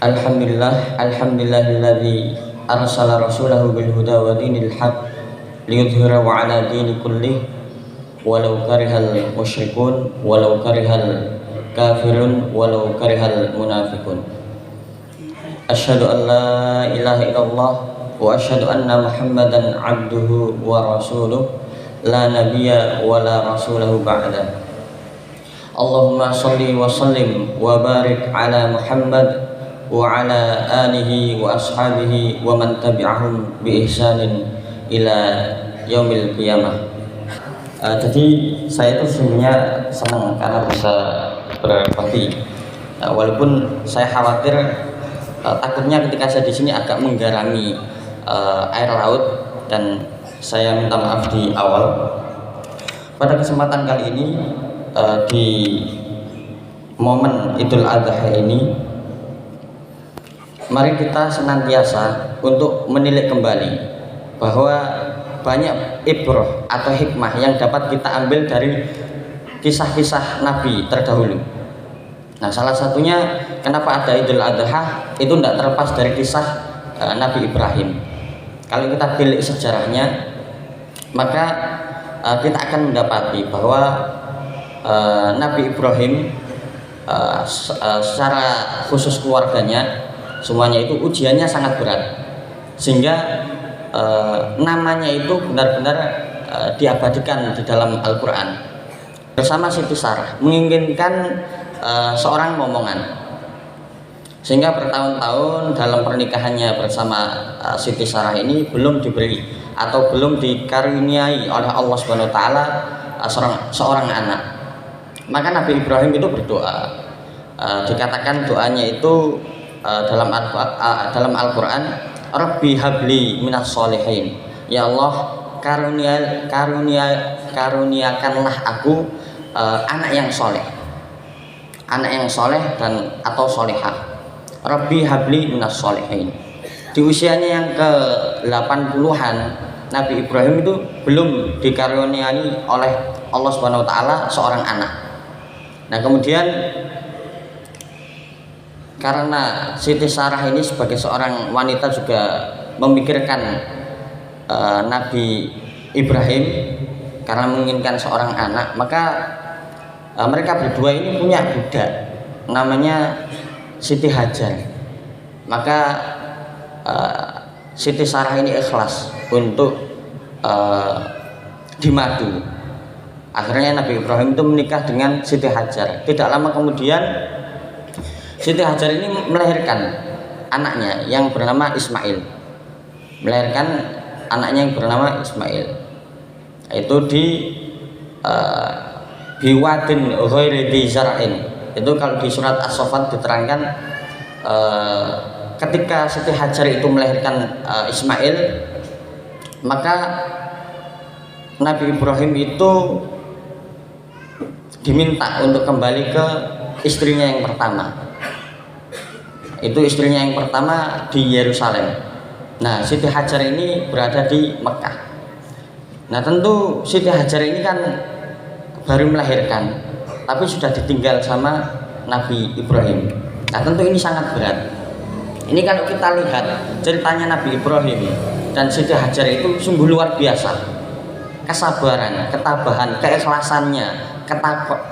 Alhamdulillahilladzi arsala rasulahu bil huda wa dinil haq liyudhhirahu 'ala dini kullih walau karihal musyrikun walau karihal kafirun walau karihal munafiqun. Asyhadu an la ilaha illallah wa asyhadu anna Muhammadan 'abduhu wa rasuluh la nabiyya wa la rasulahu ba'da. Allahumma shalli wa sallim wa barik ala Muhammad wa ala alihi wa ashabihi wa man tabi'ahum bi ihsanin ila yaumil qiyamah. Jadi saya itu sebenarnya senang karena bisa berbagi. Walaupun saya khawatir takutnya ketika saya di sini agak menggarami air laut, dan saya minta maaf di awal. Pada kesempatan kali ini di momen Idul Adha ini, mari kita senantiasa untuk menilik kembali bahwa banyak ibrah atau hikmah yang dapat kita ambil dari kisah-kisah Nabi terdahulu. Nah, salah satunya kenapa ada Idul Adha itu tidak terlepas dari kisah Nabi Ibrahim. Kalau kita tilik sejarahnya, maka kita akan mendapati bahwa Nabi Ibrahim secara khusus keluarganya, semuanya itu ujiannya sangat berat, sehingga namanya itu benar-benar diabadikan di dalam Al-Quran. Bersama Siti Sarah menginginkan seorang momongan, sehingga bertahun-tahun dalam pernikahannya bersama Siti Sarah ini belum diberi atau belum dikaruniai oleh Allah Subhanahu wa taala seorang anak. Maka Nabi Ibrahim itu berdoa, dikatakan doanya itu dalam Al-Quran, Rabbi habli minas sholihin, ya Allah karuniakanlah aku anak yang soleh dan atau solehah. Rabbi habli minas sholihin. Di usianya yang ke 80-an, Nabi Ibrahim itu belum dikaruniai oleh Allah Subhanahu wa taala seorang anak. Nah, kemudian karena Siti Sarah ini sebagai seorang wanita juga memikirkan Nabi Ibrahim karena menginginkan seorang anak, maka mereka berdua ini punya budak namanya Siti Hajar. Maka Siti Sarah ini ikhlas untuk dimadu. Akhirnya Nabi Ibrahim itu menikah dengan Siti Hajar. Tidak lama kemudian Siti Hajar ini melahirkan anaknya yang bernama Ismail. Itu di biwadin ghairi dzi zar'in. Itu kalau di surat As-Saffat diterangkan ketika Siti Hajar itu melahirkan Ismail, maka Nabi Ibrahim itu diminta untuk kembali ke istrinya yang pertama. Itu istrinya yang pertama di Yerusalem. Nah, Siti Hajar ini berada di Mekah. Nah, tentu Siti Hajar ini kan baru melahirkan, tapi sudah ditinggal sama Nabi Ibrahim. Nah, tentu ini sangat berat. Ini kalau kita lihat ceritanya Nabi Ibrahim dan Siti Hajar itu sungguh luar biasa. Kesabaran, ketabahan, keikhlasannya,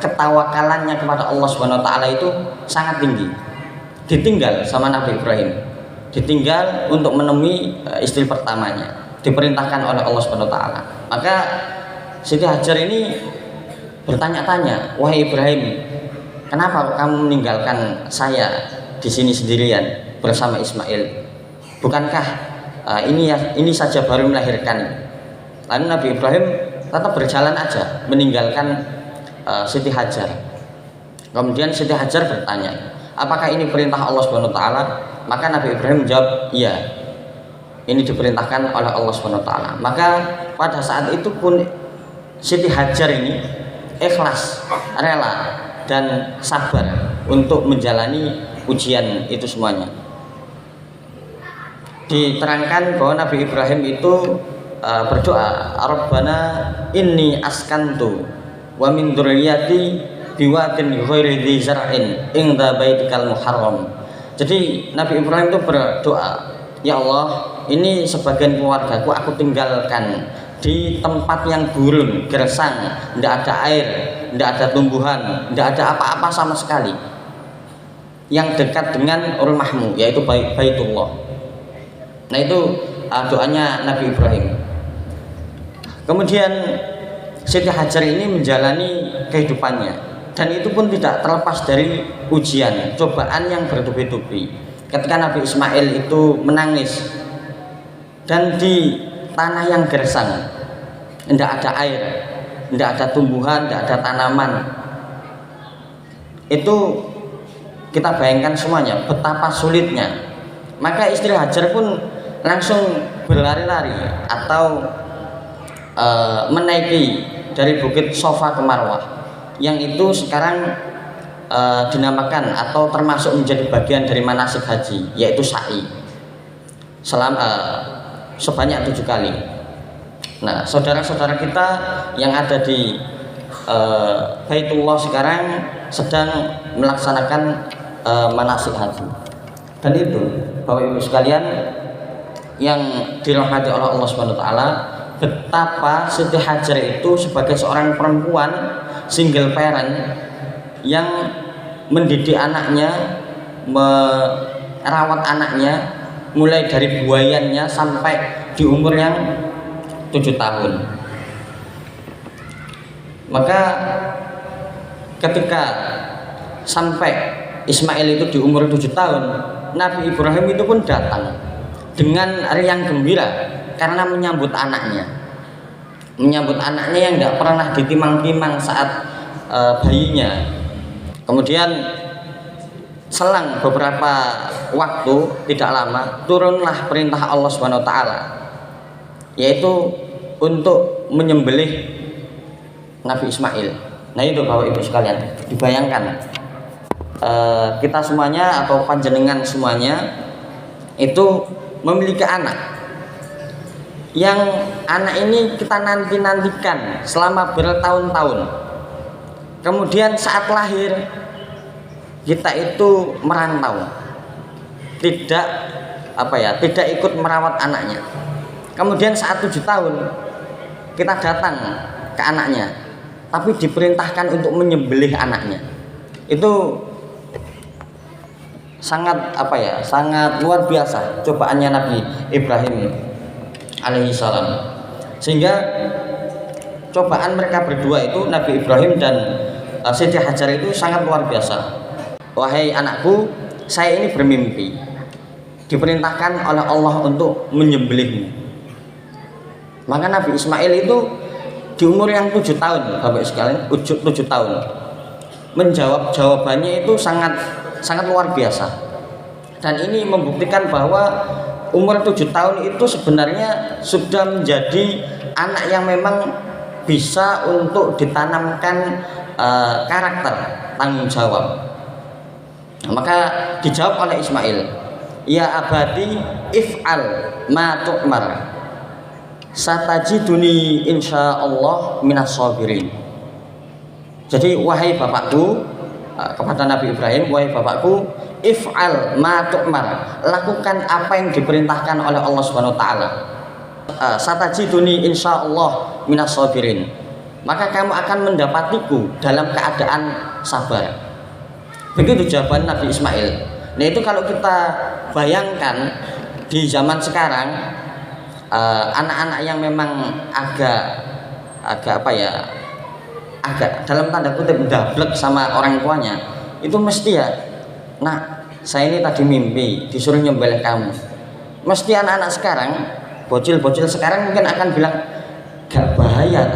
ketawakalannya kepada Allah Subhanahu wa taala itu sangat tinggi. Ditinggal sama Nabi Ibrahim, ditinggal untuk menemui istri pertamanya, diperintahkan oleh Allah Subhanahu wa taala. Maka Siti Hajar ini bertanya-tanya, "Wahai Ibrahim, kenapa kamu meninggalkan saya di sini sendirian bersama Ismail? Bukankah ini saja baru melahirkan?" Lalu Nabi Ibrahim tetap berjalan aja meninggalkan Siti Hajar. Kemudian Siti Hajar bertanya, apakah ini perintah Allah Subhanahu wa taala? Maka Nabi Ibrahim menjawab, iya, ini diperintahkan oleh Allah Subhanahu wa taala. Maka pada saat itu pun Siti Hajar ini ikhlas, rela dan sabar untuk menjalani ujian itu semuanya. Diterangkan bahwa Nabi Ibrahim itu berdoa, Rabbana inni askantu wa min dzurriyyati biwadin ghairi dzi zar'in inda baitikal muharram Jadi Nabi Ibrahim itu berdoa, ya Allah, ini sebagian keluargaku aku tinggalkan di tempat yang gurun, gersang, tidak ada air, tidak ada tumbuhan, tidak ada apa-apa sama sekali, yang dekat dengan rumahmu, yaitu Baitullah. Nah itu doanya Nabi Ibrahim. Kemudian Siti Hajar ini menjalani kehidupannya, dan itu pun tidak terlepas dari ujian, cobaan yang bertubi-tubi. Ketika Nabi Ismail itu menangis dan di tanah yang gersang, tidak ada air, tidak ada tumbuhan, tidak ada tanaman, itu kita bayangkan semuanya betapa sulitnya. Maka istri Hajar pun langsung berlari-lari atau menaiki dari bukit Sofa ke Marwah, yang itu sekarang dinamakan atau termasuk menjadi bagian dari manasik haji, yaitu sa'i sebanyak 7 kali. Nah, saudara-saudara kita yang ada di Baitullah sekarang sedang melaksanakan manasik haji. Dan itu Bapak Ibu sekalian yang dirahmati oleh Allah Subhanahu wa taala, betapa Siti Hajar itu sebagai seorang perempuan single parent yang mendidik anaknya, merawat anaknya mulai dari buayannya sampai di umur yang 7 tahun. Maka ketika sampai Ismail itu di umur 7 tahun, Nabi Ibrahim itu pun datang dengan riang gembira karena menyambut anaknya yang tidak pernah ditimang-timang saat bayinya. Kemudian selang beberapa waktu tidak lama turunlah perintah Allah Subhanahu wa taala, yaitu untuk menyembelih Nabi Ismail. Nah itu Bapak Ibu sekalian, dibayangkan kita semuanya atau panjenengan semuanya itu memiliki anak, yang anak ini kita nantikan selama bertahun-tahun. Kemudian saat lahir kita itu merantau, tidak ikut merawat anaknya. Kemudian saat 7 tahun kita datang ke anaknya, tapi diperintahkan untuk menyembelih anaknya. Itu sangat sangat luar biasa cobaannya Nabi Ibrahim alaihi salam. Sehingga cobaan mereka berdua itu, Nabi Ibrahim dan Siti Hajar, itu sangat luar biasa. Wahai anakku, saya ini bermimpi diperintahkan oleh Allah untuk menyembelihmu. Maka Nabi Ismail itu di umur yang 7 tahun, Bapak sekalian, 7 tahun, menjawab jawabannya itu sangat luar biasa. Dan ini membuktikan bahwa umur 7 tahun itu sebenarnya sudah menjadi anak yang memang bisa untuk ditanamkan karakter tanggung jawab. Maka dijawab oleh Ismail, ya abadi if'al ma tu'mar satajiduni insyaallah minas sabirin. Jadi wahai bapakku, kepada Nabi Ibrahim, wahai bapakku, if'al ma tu'mar, lakukan apa yang diperintahkan oleh Allah Subhanahu wa taala. Satajiduni insyaallah minas sabirin, maka kamu akan mendapatiku dalam keadaan sabar. Begitu jawaban Nabi Ismail. Nah itu kalau kita bayangkan di zaman sekarang, anak-anak yang memang agak dalam tanda kutip dablek sama orang tuanya, itu mesti ya, nah saya ini tadi mimpi disuruh nyembelih kamu. Mesti anak-anak sekarang, bocil-bocil sekarang mungkin akan bilang gak bahaya,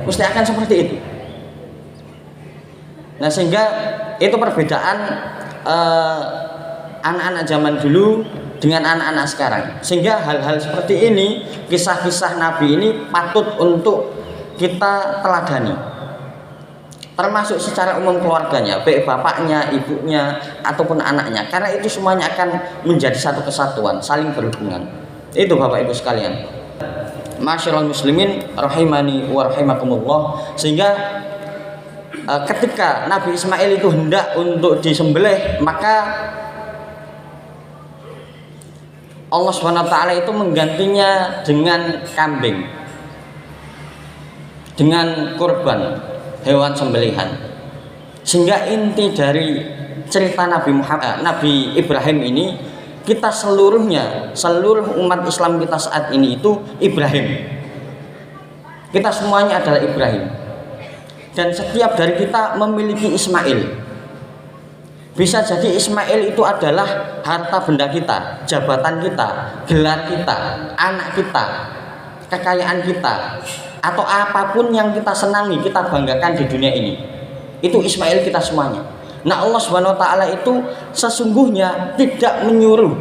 mesti akan seperti itu. Nah sehingga itu perbedaan anak-anak zaman dulu dengan anak-anak sekarang. Sehingga hal-hal seperti ini, kisah-kisah Nabi ini patut untuk kita teladani, termasuk secara umum keluarganya, baik bapaknya, ibunya, ataupun anaknya, karena itu semuanya akan menjadi satu kesatuan, saling berhubungan. Itu Bapak Ibu sekalian, masyaallah muslimin rahimani wa rahimakumullah. Sehingga ketika Nabi Ismail itu hendak untuk disembelih, maka Allah SWT itu menggantinya dengan kambing, dengan kurban, hewan sembelihan. Sehingga inti dari cerita Nabi Ibrahim ini, kita seluruhnya, seluruh umat Islam kita saat ini itu Ibrahim. Kita semuanya adalah Ibrahim. Dan setiap dari kita memiliki Ismail. Bisa jadi Ismail itu adalah harta benda kita, jabatan kita, gelar kita, anak kita, kekayaan kita, atau apapun yang kita senangi, kita banggakan di dunia ini. Itu Ismail kita semuanya. Nah, Allah Subhanahu wa taala itu sesungguhnya tidak menyuruh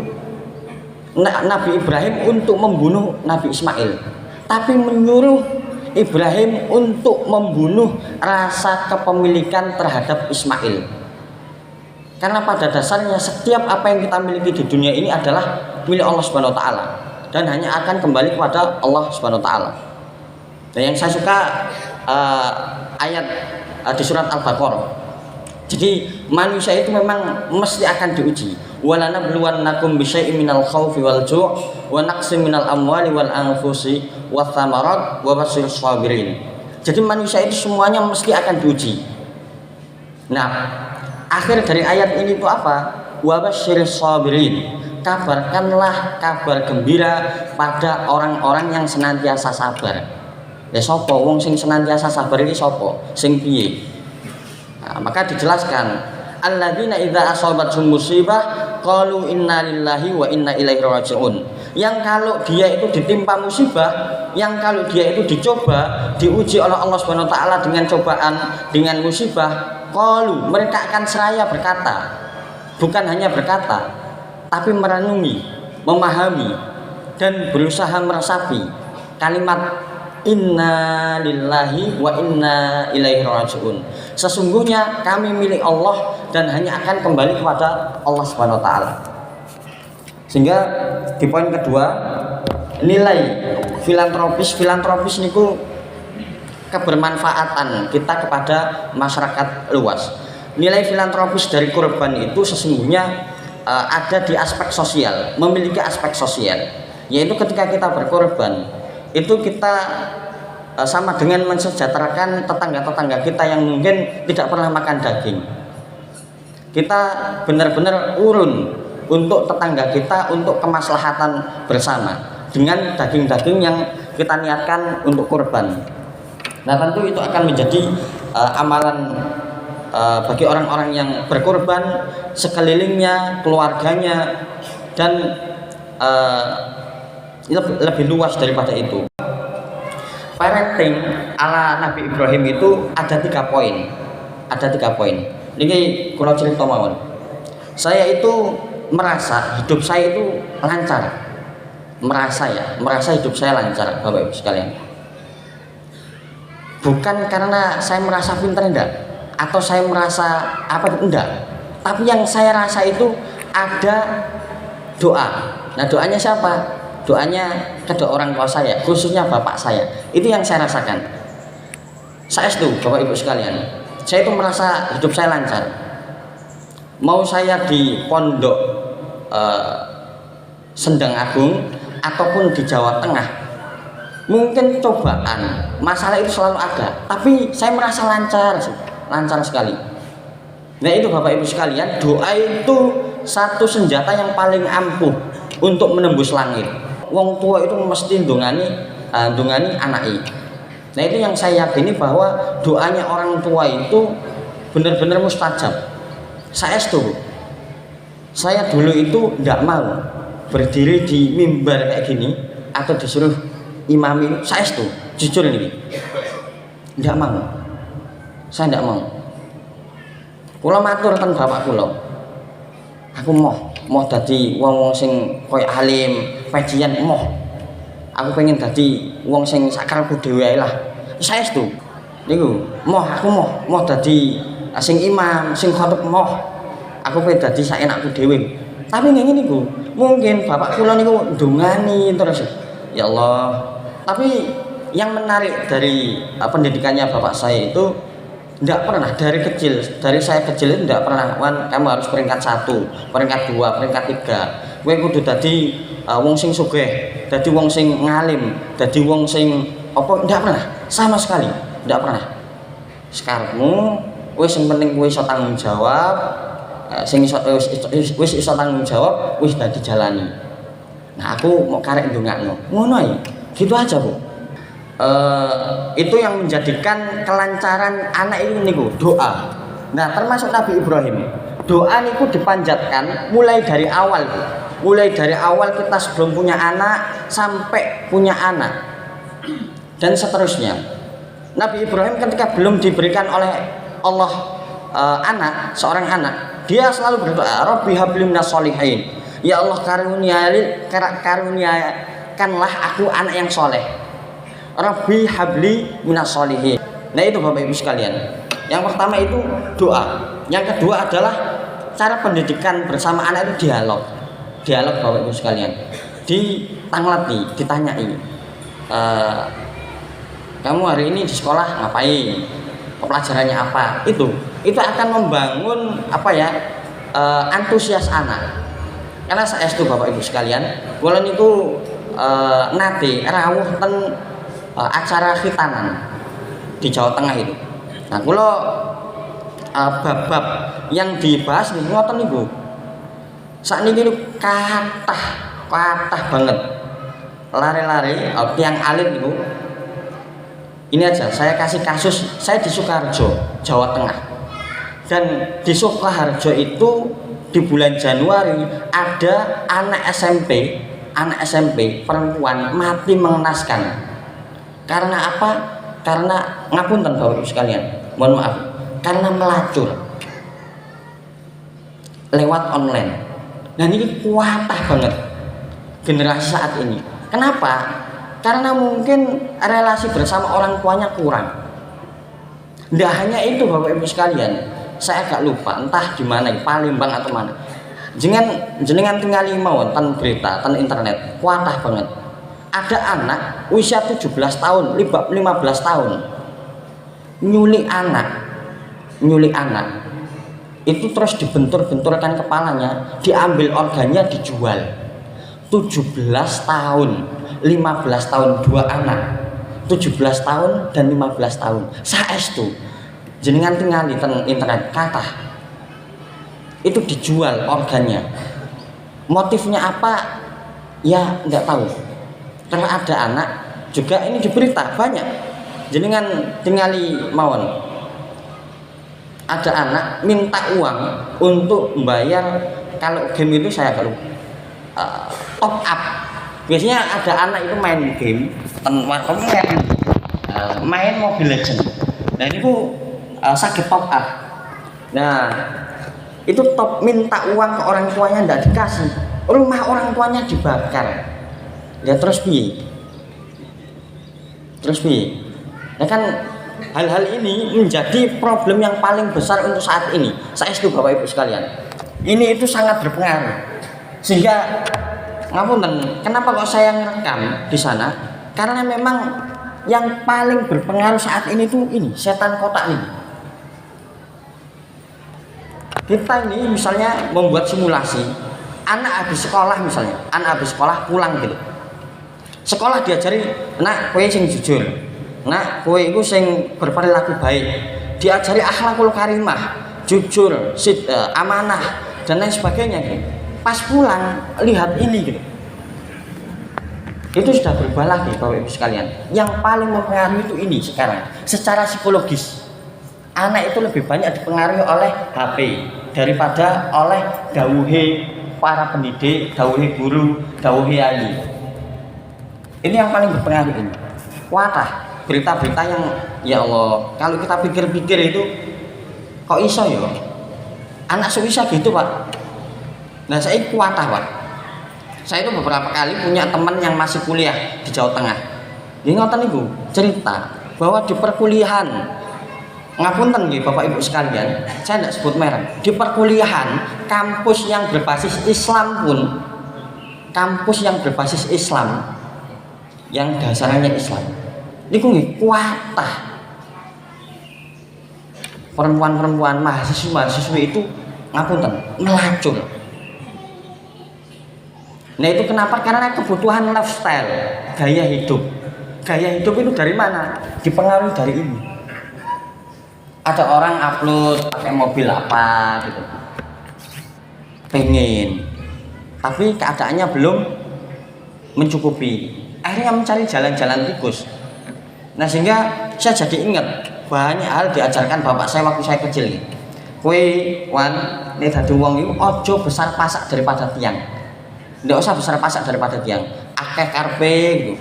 Nabi Ibrahim untuk membunuh Nabi Ismail, tapi menyuruh Ibrahim untuk membunuh rasa kepemilikan terhadap Ismail. Karena pada dasarnya setiap apa yang kita miliki di dunia ini adalah milik Allah Subhanahu wa taala dan hanya akan kembali kepada Allah Subhanahu wa taala. Dan yang saya suka ayat di surat Al-Baqarah. Jadi manusia itu memang mesti akan diuji. Walanabluwannakum bisyai'in minal khaufi wal ju' wa naqsin minal amwali wal anfusi wath thamarat wa basyirus sabirin. Jadi manusia itu semuanya mesti akan diuji. Nah, akhir dari ayat ini itu apa? Wa basyirus sabirin. Kabarkanlah kabar gembira pada orang-orang yang senantiasa sabar. Ya sapa wong sing senantiasa sabar iki sapa? Sing piye? Nah, maka dijelaskan alladzina idza asabathum musibah qalu inna lillahi wa inna ilaihi raji'un. Yang kalau dia itu ditimpa musibah, yang kalau dia itu dicoba, diuji oleh Allah Subhanahu wa taala dengan cobaan, dengan musibah, qalu, mereka akan seraya berkata, bukan hanya berkata, tapi merenungi, memahami dan berusaha meresapi kalimat inna lillahi wa inna ilaihi raji'un. Sesungguhnya kami milik Allah dan hanya akan kembali kepada Allah Subhanahu wa taala. Sehingga di poin kedua, nilai filantropis niku kebermanfaatan kita kepada masyarakat luas. Nilai filantropis dari kurban itu sesungguhnya ada di aspek sosial, memiliki aspek sosial, yaitu ketika kita berkorban itu kita sama dengan mensejahterakan tetangga-tetangga kita yang mungkin tidak pernah makan daging. Kita benar-benar urun untuk tetangga kita, untuk kemaslahatan bersama dengan daging-daging yang kita niatkan untuk kurban. Nah, tentu itu akan menjadi amalan bagi orang-orang yang berkorban, sekelilingnya, keluarganya, dan lebih luas daripada itu. Parenting ala Nabi Ibrahim itu ada 3 poin. Ada 3 poin. Ini kalau cerita mawon. Saya itu merasa hidup saya itu lancar. Merasa hidup saya lancar, Bapak Ibu sekalian. Bukan karena saya merasa pintar, enggak, atau saya merasa apa, enggak. Tapi yang saya rasa itu ada doa. Nah, doanya siapa? Doanya kedua orang tua saya, khususnya bapak saya. Itu yang saya rasakan. Saya itu, Bapak Ibu sekalian, saya itu merasa hidup saya lancar. Mau saya di pondok Sendang Agung ataupun di Jawa Tengah, mungkin cobaan, masalah itu selalu ada, tapi saya merasa lancar sekali. Nah, itu Bapak Ibu sekalian, doa itu satu senjata yang paling ampuh untuk menembus langit. Wong tua itu mesti ndongani anaknya. Nah, itu yang saya yakini bahwa doanya orang tua itu benar-benar mustajab. Saya setuju. Saya dulu itu tidak mau berdiri di mimbar kayak gini atau disuruh imami. Saya setuju, jujur ini, tidak mau. Saya tidak mau. Kula matur ten bapak kula. Aku mau dadi wong sing koyo alim, pengajian moh. Aku pengen dadi wong sing sakarepku dhewe ae lah. Saya setuju. Niku, aku mau dadi sing imam, sing khatib moh. Aku pengen dadi saenakku dhewe. Tapi ngene niku, mungkin bapak kula niku ndongani terus. Ya Allah. Tapi yang menarik dari pendidikannya bapak saya itu tidak pernah dari saya kecil itu tidak pernah, Wan, kamu harus peringkat 1, peringkat 2, peringkat 3. kowe kudu dadi wong sing sugih, dadi wong sing ngalim, dadi wong sing apa, ndak pernah, sama sekali ndak pernah. Sekarangmu wis sing penting kowe iso tanggung jawab, sing iso wis iso tanggung jawab wis dadi jalani. Nah aku mau karek ndongakno ngono ae, gitu aja Bu. Itu yang menjadikan kelancaran anak ini niku doa. Nah termasuk Nabi Ibrahim, doa niku dipanjatkan mulai dari awal Bu. Mulai dari awal kita sebelum punya anak sampai punya anak dan seterusnya. Nabi Ibrahim ketika belum diberikan oleh Allah anak, seorang anak, dia selalu berdoa, Rabbi habli minas sholihin. Ya Allah karuniakanlah aku anak yang soleh. Rabbi habli minas sholihin. Nah itu Bapak Ibu sekalian. Yang pertama itu doa. Yang kedua adalah cara pendidikan bersama anak itu dialog. Dialog Bapak Ibu sekalian. Ditanglati, ditanyai. Kamu hari ini di sekolah ngapain? Pelajarannya apa? Itu akan membangun antusias anak. Karena saya itu Bapak Ibu sekalian, kula niku nate rawuh ten acara khitanan di Jawa Tengah itu. Nah, kula bab-bab yang dibahas niku ngoten niku. Sakniki kathah banget. Lare-lare tiyang alit niku. Ini aja, saya kasih kasus, saya di Sukoharjo, Jawa Tengah. Dan di Sukoharjo itu di bulan Januari ada anak SMP perempuan mati mengenaskan. Karena apa? Karena ngapunten Bapak Ibu sekalian, mohon maaf, karena melacur lewat online. Nah ini kuatah banget generasi saat ini. Kenapa? Karena mungkin relasi bersama orang tuanya kurang. Tidak hanya itu Bapak Ibu sekalian, saya agak lupa entah di mana, Palembang atau mana. Jenengan tinggal mawon tan berita, tan internet, kuatah banget. Ada anak usia 17 tahun, 15 tahun. Nyulik anak. Itu terus dibentur-benturkan kepalanya, diambil organnya, dijual. 17 tahun, 15 tahun, 2 anak. 17 tahun dan 15 tahun. Saestu jenengan tinggal di internet kata itu dijual organnya. Motifnya apa? Ya enggak tahu. Karena ada anak juga ini di berita banyak. Jenengan tinggali mawon. Ada anak minta uang untuk membayar, kalau game itu saya kalau top up. Biasanya ada anak itu main game, main Mobile Legends. Nah ini tuh sakit top up. Nah itu top minta uang ke orang tuanya tidak dikasih, rumah orang tuanya dibakar. Ya terus piye? Ya kan hal-hal ini menjadi problem yang paling besar untuk saat ini. Saya setuju Bapak Ibu sekalian. Ini itu sangat berpengaruh. Sehingga ngapunten, kenapa kok saya ngerekam di sana? Karena memang yang paling berpengaruh saat ini tuh ini setan kotak ini. Kita ini misalnya membuat simulasi, anak habis sekolah misalnya, anak habis sekolah pulang gitu. Sekolah diajari, nak kowe sing jujur, nak kowe iku sing berperilaku baik, diajari akhlakul karimah, jujur, amanah dan lain sebagainya gitu. Pas pulang lihat ini gitu. Itu sudah berubah lagi Bapak Ibu sekalian. Yang paling mempengaruhi itu ini sekarang. Secara psikologis, anak itu lebih banyak dipengaruhi oleh HP daripada oleh dawuhe para pendidik, dawuhe guru, dawuhe yai. Ini yang paling berpengaruh ini. Kuatah berita-berita yang ya Allah, kalau kita pikir-pikir itu kok iso ya? Anak bisa gitu Pak. Nah saya kuatah Pak. Saya itu beberapa kali punya teman yang masih kuliah di Jawa Tengah. Dia ngoten niku cerita bahwa di perkuliahan, ngapunten nggih Bapak Ibu sekalian, saya tidak sebut merek. Di perkuliahan kampus yang berbasis Islam pun, kampus yang berbasis Islam yang dasarnya Islam, niku nggih kuatah. Perempuan-perempuan mahasiswa itu ngapunten melacur. Nah itu kenapa? Karena kebutuhan lifestyle, gaya hidup. Gaya hidup itu dari mana? Dipengaruhi dari ini. Ada orang upload pakai mobil apa gitu, pengen, tapi keadaannya belum mencukupi, akhirnya mencari jalan-jalan tikus. Nah sehingga saya jadi ingat banyak hal diajarkan bapak saya waktu saya kecil. Kue wan nek dadi wong iku aja besar pasak daripada tiang. Ndak usah besar pasak daripada tiang. Akeh karpe gitu.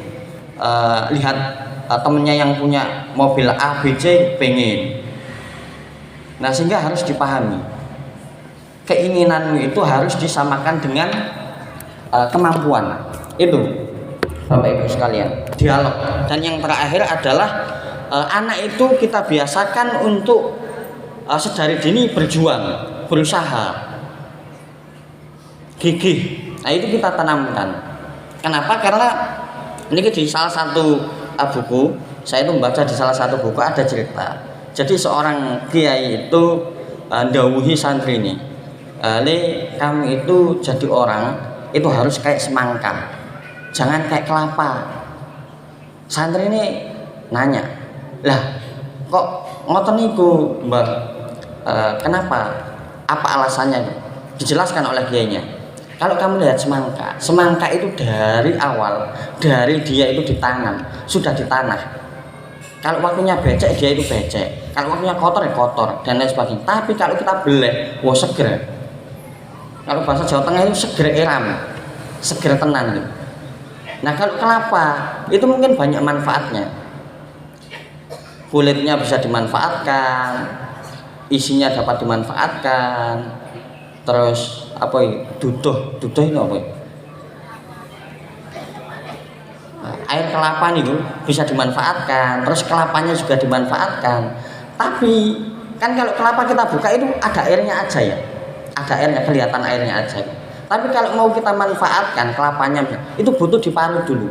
Lihat temennya yang punya mobil A, B, C pengen. Nah sehingga harus dipahami keinginanmu itu harus disamakan dengan kemampuan. Itu Bapak Ibu sekalian, dialog. Dan yang terakhir adalah anak itu kita biasakan untuk sedari dini berjuang, berusaha, gigih. Nah itu kita tanamkan. Kenapa? Karena ini di salah satu buku, saya itu membaca di salah satu buku ada cerita. Jadi seorang kiai itu ndawuhi santri ini, le kamu itu jadi orang itu harus kayak semangka, jangan kayak kelapa. Santri ini nanya, lah kok ngoten niku Mbah, kenapa? Apa alasannya? Dijelaskan oleh kiainya. Kalau kamu lihat semangka, semangka itu dari awal, dari dia itu ditanam, sudah di tanah. Kalau waktunya becek dia itu becek, kalau waktunya kotor ya kotor dan lain sebagainya. Tapi kalau kita beleh, wah seger. Kalau bahasa Jawa Tengah itu seger eram, seger tenan gitu. Nah kalau kelapa itu mungkin banyak manfaatnya. Kulitnya bisa dimanfaatkan, isinya dapat dimanfaatkan, terus apa ya, duduh ini apa ya? Air kelapa nih bisa dimanfaatkan, terus kelapanya juga dimanfaatkan. Tapi kan kalau kelapa kita buka itu ada airnya aja ya, ada airnya, kelihatan airnya aja. Tapi kalau mau kita manfaatkan kelapanya itu butuh diparut dulu.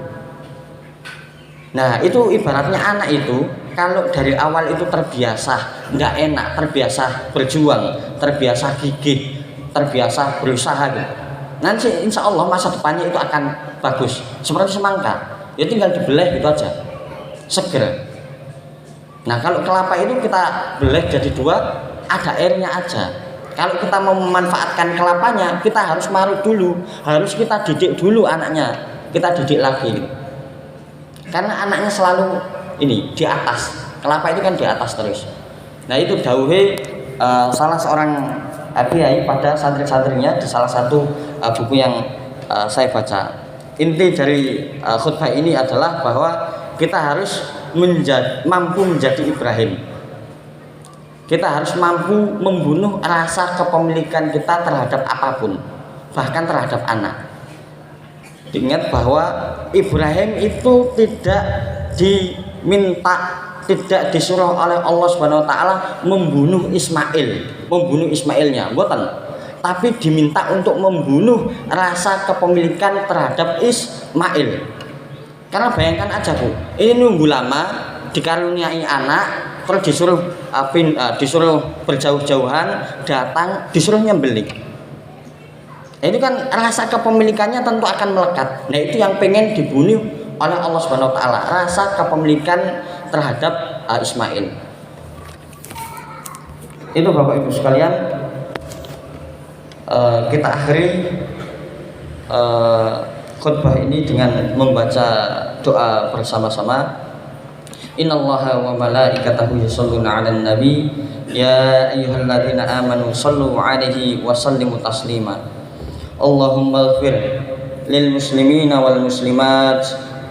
Nah itu ibaratnya anak itu kalau dari awal itu terbiasa nggak enak, terbiasa berjuang, terbiasa gigih, terbiasa berusaha gitu. Nanti insya Allah masa depannya itu akan bagus. Seperti semangka, ya tinggal dibeleh gitu aja, seger. Nah kalau kelapa itu kita beleh jadi dua, ada airnya aja. Kalau kita mau memanfaatkan kelapanya, kita harus marut dulu, harus kita didik dulu anaknya, kita didik lagi. Karena anaknya selalu ini di atas, kelapa itu kan di atas terus. Nah itu dawuhe salah seorang kiai pada santri-santrinya di salah satu buku yang saya baca. Inti dari khutbah ini adalah bahwa kita harus mampu menjadi Ibrahim. Kita harus mampu membunuh rasa kepemilikan kita terhadap apapun, bahkan terhadap anak. Ingat bahwa Ibrahim itu tidak diminta, tidak disuruh oleh Allah Subhanahu wa taala membunuh Ismail, membunuh Ismailnya, bukan. Tapi diminta untuk membunuh rasa kepemilikan terhadap Ismail. Karena bayangkan aja Bu, ini nunggu lama dikaruniai anak, terus disuruh berjauh-jauhan datang, disuruh nyembelih. Itu kan rasa kepemilikannya tentu akan melekat. Nah itu yang pengen dibunuh oleh Allah Subhanahu wa taala, rasa kepemilikan terhadap Ismail. Itu Bapak Ibu sekalian, kita akhiri khutbah ini dengan membaca doa bersama-sama. Innallaha wa malaikatahu yusholluna 'alan nabi ya ayyuhalladzina amanu shallu 'alaihi wa sallimu taslima. Allahumma ighfir lil muslimina wal muslimat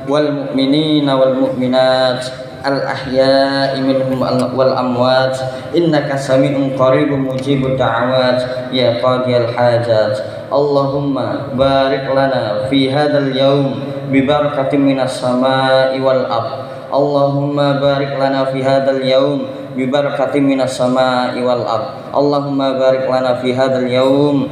wal mu'minina wal mu'minat al ahya'i minhum wal amwat innaka sami'un qaribun mujibud da'awat ya qadiyal hajat. Allahumma barik lana fi hadzal yaum bi barakatin minas sama'i wal ardh. Allahumma barik lana fi hadzal yaum bi barakatin minas sama'i wal ardh. Allahumma barik lana fi hadzal yaum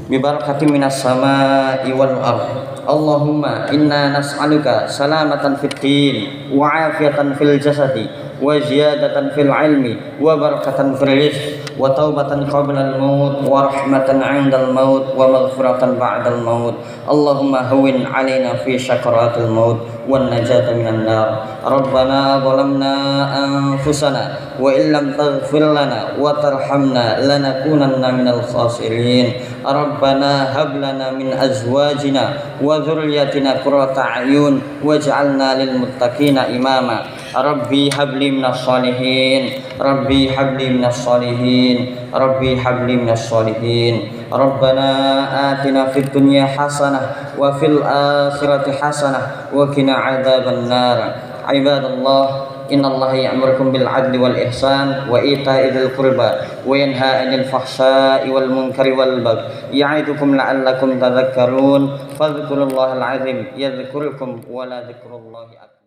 bi barakatin minas sama'i wal ardh. Allahumma inna nas'aluka salamatan fid din wa afiyatan fil jasadi وزيادة في العلم وبركة في الرزق وتوبة قبل الموت ورحمة عند الموت ومغفرة بعد الموت. اللهم هون علينا في سكرات الموت والنجاة من النار. ربنا ظلمنا أنفسنا وإن لم تغفر لنا وترحمنا لنكونن من الخاسرين. ربنا هب لنا من أزواجنا وذريتنا قرة أعين واجعلنا للمتقين إماما. ربي هب لي من الصالحين، ربي هب لي من الصالحين، ربي هب لي من الصالحين. ربنا آتنا في الدنيا حسنة وفي الآخرة حسنة وقنا عذاب النار. عباد الله، إن الله يأمركم بالعدل والإحسان وإيتاء ذي القربى وينهى عن الفحشاء والمنكر والبغي يعظكم لعلكم تذكرون. فاذكروا الله العظيم يذكركم ولذكر الله أكبر.